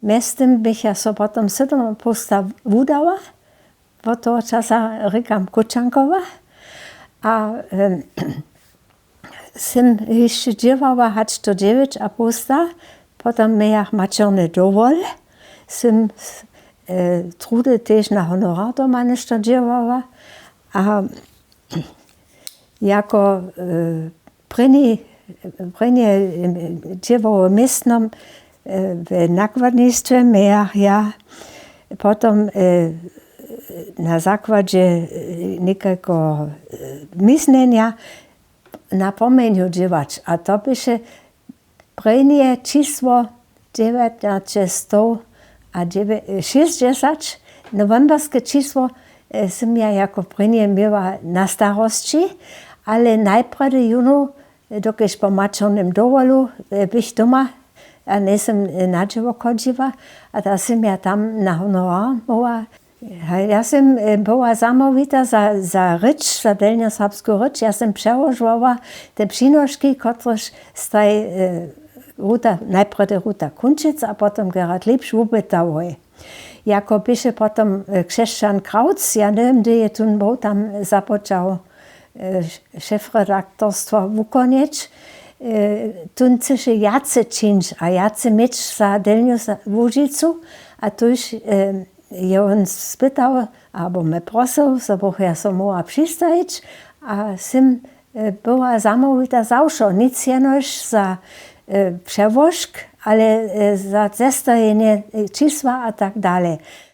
Mez tym bych ja so potom 7 posta wudała, od toho časa říkam Kučanková. A jsem ještě dělala hač do 9 a posta, potom mějach mačerný dovol, jsem trudy tež na honorár doma nešto dělala. A jako první dělala místnom v nakladnictve mějach ja potom na základě někako myslenia na pomeniu dělat. A to byše první číslo 1960, novemberské číslo jsem já jako první měla na starosti, ale najprve junu, dokud po mačerném dovolu bych doma a nejsem na dživo chodila, a ta jsem já tam na honorár mohla. Ja jsem byla zamovita za řeč, za delnjosrpsku řeč. Ja jsem přeložovala te přinožky, kotrež staj najprve Ruta Kunčic a potom Gerhard Lipš vůbětavoj. Jako byše potom Křešťan Krauc, ja nevím, kde je tun byl, tam započal šéfredaktorstvo Vukoněč. Tun chceš Jace činč a Jace mieć za delnjus Łužicu a tuž je on spytał, albo me prosil, so bych ja so mohla přistajić, a jsem byla zamovita zawsze, nic jenož za převožk, ale za zestajenie čísla a tak dále.